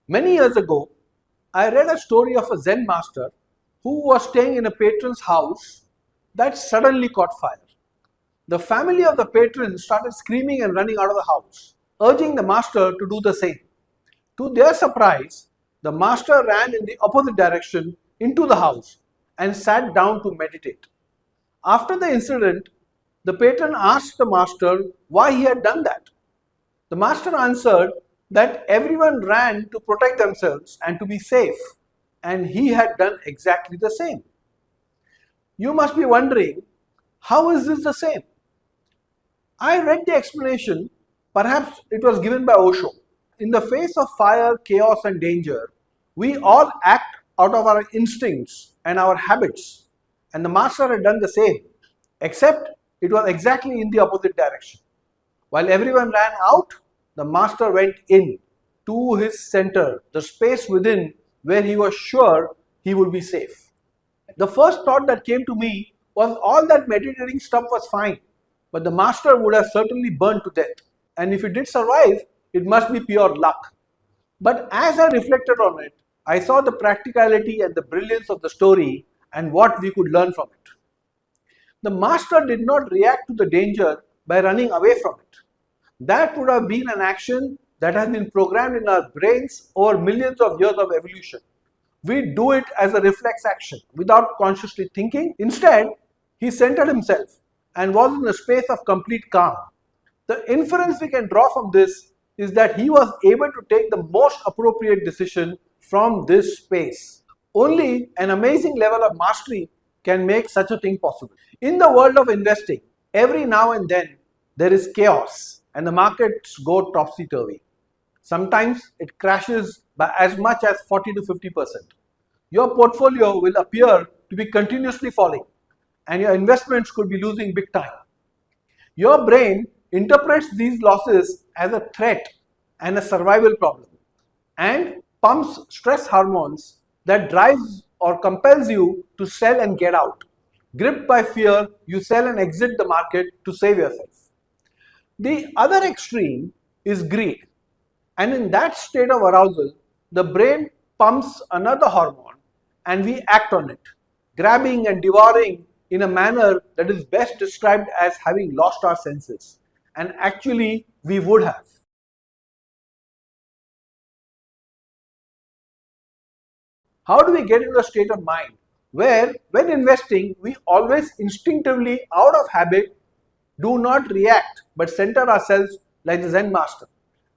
Many years ago, I read a story of a Zen master who was staying in a patron's house that suddenly caught fire. The family of the patron started screaming and running out of the house, urging the master to do the same. To their surprise, the master ran in the opposite direction into the house and sat down to meditate. After the incident, the patron asked the master why he had done that. The master answered that everyone ran to protect themselves and to be safe, and he had done exactly the same. You must be wondering, how is this the same? I read the explanation, perhaps it was given by Osho. In the face of fire, chaos, and danger, we all act out of our instincts and our habits, and the master had done the same, except it was exactly in the opposite direction. While everyone ran out, the master went in to his center, the space within where he was sure he would be safe. The first thought that came to me was all that meditating stuff was fine, but the master would have certainly burned to death. And if he did survive, it must be pure luck. But as I reflected on it, I saw the practicality and the brilliance of the story and what we could learn from it. The master did not react to the danger by running away from it. That would have been an action that has been programmed in our brains over millions of years of evolution. We do it as a reflex action without consciously thinking. Instead, he centered himself and was in a space of complete calm. The inference we can draw from this is that he was able to take the most appropriate decision from this space. Only an amazing level of mastery can make such a thing possible. In the world of investing, every now and then there is chaos and the markets go topsy-turvy. Sometimes it crashes by as much as 40 to 50%. Your portfolio will appear to be continuously falling and your investments could be losing big time. Your brain interprets these losses as a threat and a survival problem and pumps stress hormones that drives or compels you to sell and get out. Gripped by fear, you sell and exit the market to save yourself. The other extreme is greed, and in that state of arousal, the brain pumps another hormone and we act on it, grabbing and devouring in a manner that is best described as having lost our senses. And actually, we would have. How do we get into a state of mind where, when investing, we always instinctively, out of habit, do not react but center ourselves like the Zen master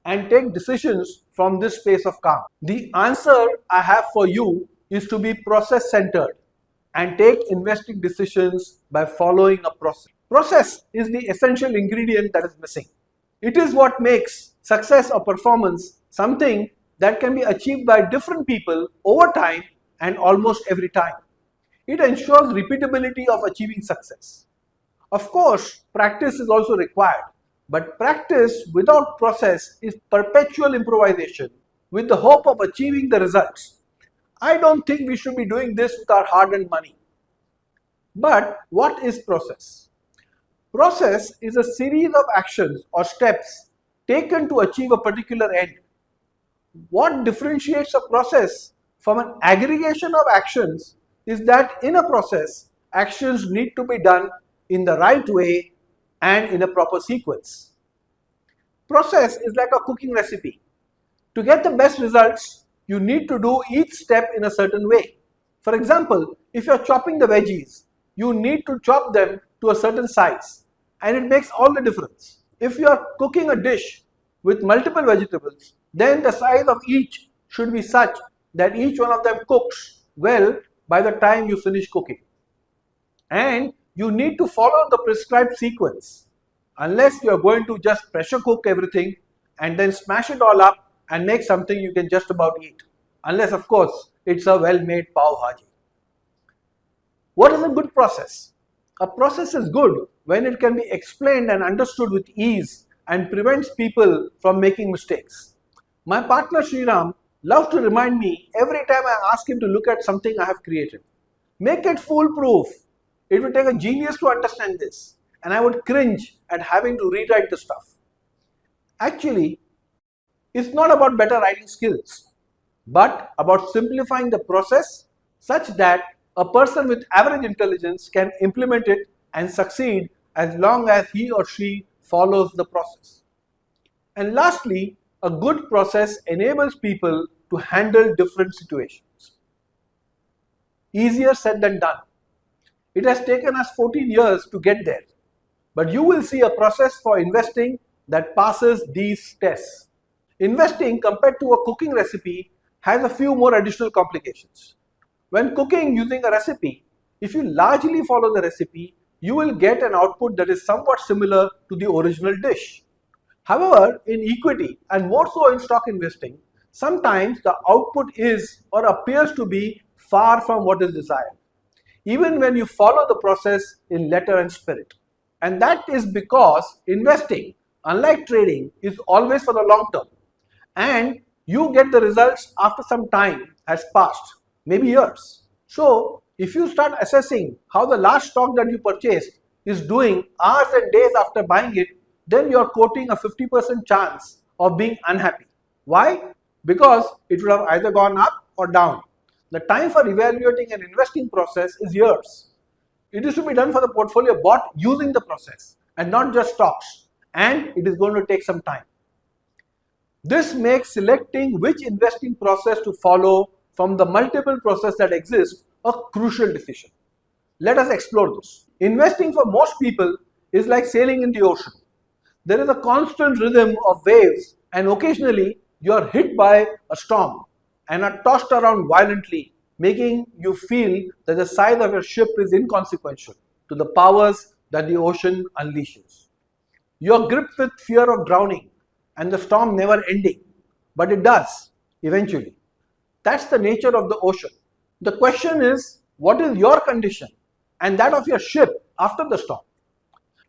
and take decisions from this space of calm? The answer I have for you is to be process centered and take investing decisions by following a process. Process is the essential ingredient that is missing. It is what makes success or performance something that can be achieved by different people over time and almost every time. It ensures repeatability of achieving success. Of course, practice is also required, but practice without process is perpetual improvisation with the hope of achieving the results. I don't think we should be doing this with our hard-earned money. But what is process? Process is a series of actions or steps taken to achieve a particular end. What differentiates a process from an aggregation of actions is that in a process, actions need to be done in the right way and in a proper sequence. Process is like a cooking recipe. To get the best results, you need to do each step in a certain way. For example, if you're chopping the veggies, you need to chop them to a certain size, and it makes all the difference. If you are cooking a dish with multiple vegetables, then the size of each should be such that each one of them cooks well by the time you finish cooking. And you need to follow the prescribed sequence, unless you are going to just pressure cook everything and then smash it all up and make something you can just about eat. Unless, of course, it's a well-made pav bhaji. What is a good process? A process is good when it can be explained and understood with ease and prevents people from making mistakes. My partner Sriram loves to remind me every time I ask him to look at something I have created. Make it foolproof. It would take a genius to understand this, and I would cringe at having to rewrite the stuff. Actually, it's not about better writing skills. but about simplifying the process such that a person with average intelligence can implement it and succeed as long as he or she follows the process. And lastly, a good process enables people to handle different situations. Easier said than done. It has taken us 14 years to get there, but you will see a process for investing that passes these tests. Investing compared to a cooking recipe has a few more additional complications. When cooking using a recipe, if you largely follow the recipe, you will get an output that is somewhat similar to the original dish. However, in equity and more so in stock investing, sometimes the output is or appears to be far from what is desired, even when you follow the process in letter and spirit. And that is because investing, unlike trading, is always for the long term, and you get the results after some time has passed, maybe years. So, if you start assessing how the last stock that you purchased is doing hours and days after buying it, then you are quoting a 50% chance of being unhappy. Why? Because it would have either gone up or down. The time for evaluating an investing process is years. It is to be done for the portfolio bought using the process and not just stocks, and it is going to take some time. This makes selecting which investing process to follow from the multiple processes that exist a crucial decision. Let us explore this. Investing for most people is like sailing in the ocean. There is a constant rhythm of waves, and occasionally you are hit by a storm and are tossed around violently, making you feel that the size of your ship is inconsequential to the powers that the ocean unleashes. You are gripped with fear of drowning and the storm never ending, but it does eventually. That's the nature of the ocean. The question is, what is your condition and that of your ship after the storm?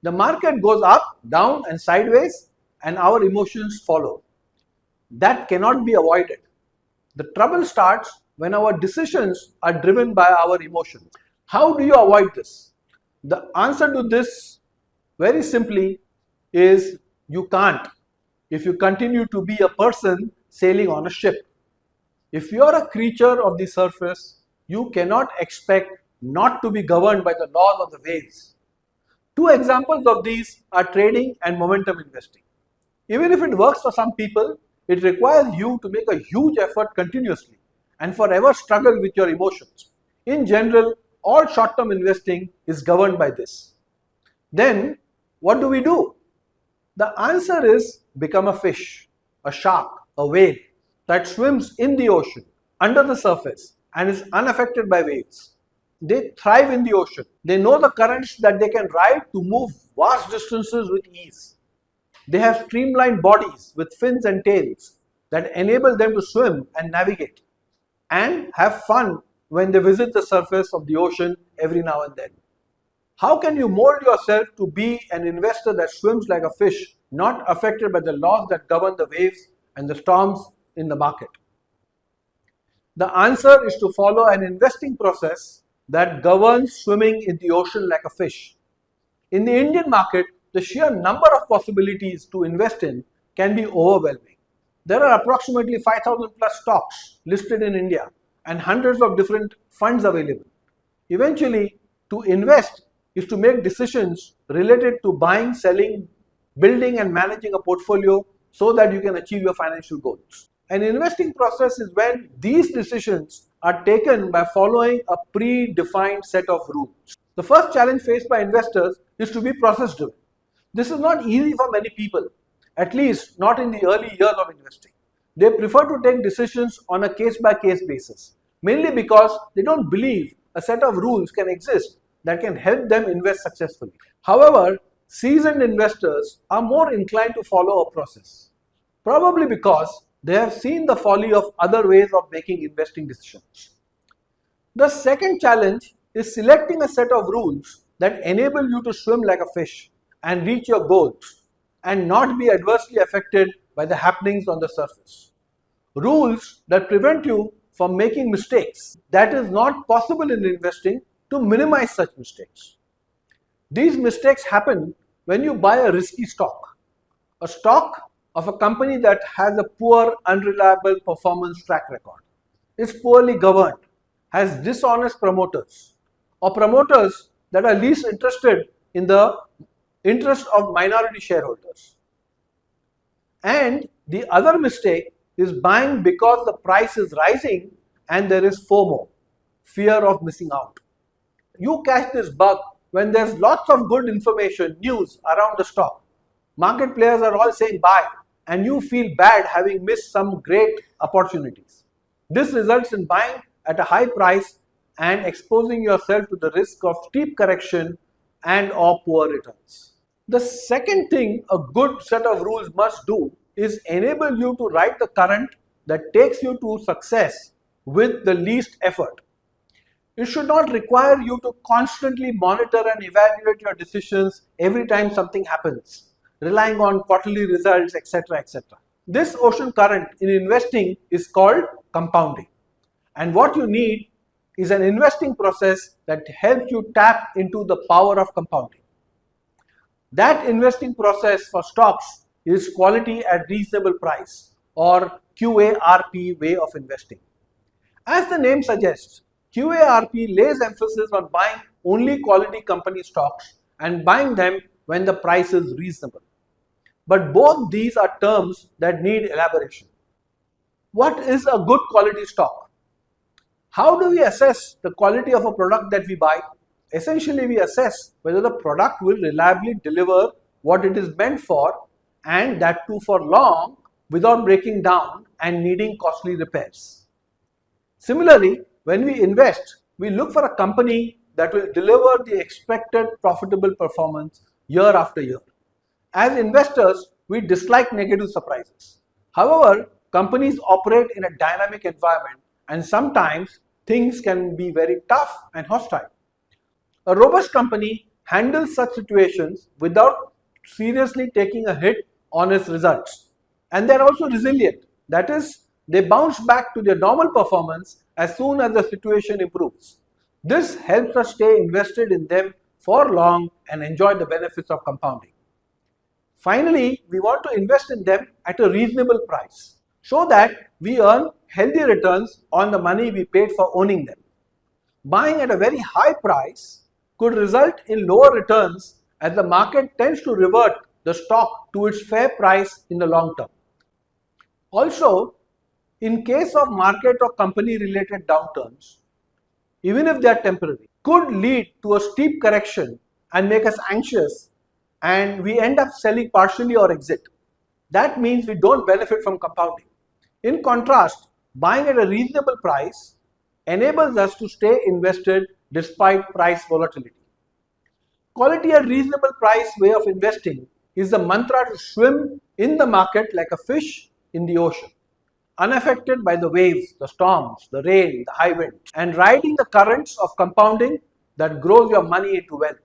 The market goes up, down, and sideways, and our emotions follow. That cannot be avoided. The trouble starts when our decisions are driven by our emotions. How do you avoid this? The answer to this, very simply, is you can't if you continue to be a person sailing on a ship. If you are a creature of the surface, you cannot expect not to be governed by the laws of the waves. Two examples of these are trading and momentum investing. Even if it works for some people, it requires you to make a huge effort continuously and forever struggle with your emotions. In general, all short-term investing is governed by this. Then, what do? The answer is become a fish, a shark, a whale that swims in the ocean, under the surface, and is unaffected by waves. They thrive in the ocean. They know the currents that they can ride to move vast distances with ease. They have streamlined bodies with fins and tails that enable them to swim and navigate, and have fun when they visit the surface of the ocean every now and then. How can you mold yourself to be an investor that swims like a fish, not affected by the laws that govern the waves and the storms in the market? The answer is to follow an investing process that governs swimming in the ocean like a fish. In the Indian market, the sheer number of possibilities to invest in can be overwhelming. There are approximately 5,000 plus stocks listed in India and hundreds of different funds available. Eventually, to invest is to make decisions related to buying, selling, building and managing a portfolio so that you can achieve your financial goals. An investing process is when these decisions are taken by following a predefined set of rules. The first challenge faced by investors is to be process driven. This is not easy for many people, at least not in the early years of investing. They prefer to take decisions on a case-by-case basis, mainly because they don't believe a set of rules can exist that can help them invest successfully. However, seasoned investors are more inclined to follow a process, probably because they have seen the folly of other ways of making investing decisions. The second challenge is selecting a set of rules that enable you to swim like a fish and reach your goals and not be adversely affected by the happenings on the surface. Rules that prevent you from making mistakes that is not possible in investing to minimize such mistakes. These mistakes happen when you buy a risky stock, a stock of a company that has a poor, unreliable performance track record, is poorly governed, has dishonest promoters, or promoters that are least interested in the interest of minority shareholders. And the other mistake is buying because the price is rising and there is FOMO, fear of missing out. You catch this bug when there's lots of good information, news around the stock. Market players are all saying buy, and you feel bad having missed some great opportunities. This results in buying at a high price and exposing yourself to the risk of steep correction and or poor returns. The second thing a good set of rules must do is enable you to ride the current that takes you to success with the least effort. It should not require you to constantly monitor and evaluate your decisions every time something happens, relying on quarterly results, etc. etc. This ocean current in investing is called compounding. And what you need is an investing process that helps you tap into the power of compounding. That investing process for stocks is quality at reasonable price, or QARP way of investing. As the name suggests, QARP lays emphasis on buying only quality company stocks and buying them when the price is reasonable. But both these are terms that need elaboration. What is a good quality stock? How do we assess the quality of a product that we buy? Essentially, we assess whether the product will reliably deliver what it is meant for, and that too for long, without breaking down and needing costly repairs. Similarly, when we invest, we look for a company that will deliver the expected profitable performance year after year. As investors, we dislike negative surprises. However, companies operate in a dynamic environment, and sometimes things can be very tough and hostile. A robust company handles such situations without seriously taking a hit on its results. And they are also resilient. That is, they bounce back to their normal performance as soon as the situation improves. This helps us stay invested in them for long and enjoy the benefits of compounding. Finally, we want to invest in them at a reasonable price so that we earn healthy returns on the money we paid for owning them. Buying at a very high price could result in lower returns as the market tends to revert the stock to its fair price in the long term. Also, in case of market or company related downturns, even if they are temporary, could lead to a steep correction and make us anxious, and we end up selling partially or exit. That means we don't benefit from compounding. In contrast, buying at a reasonable price enables us to stay invested despite price volatility. Quality at reasonable price way of investing is the mantra to swim in the market like a fish in the ocean, unaffected by the waves, the storms, the rain, the high winds, and riding the currents of compounding that grows your money into wealth.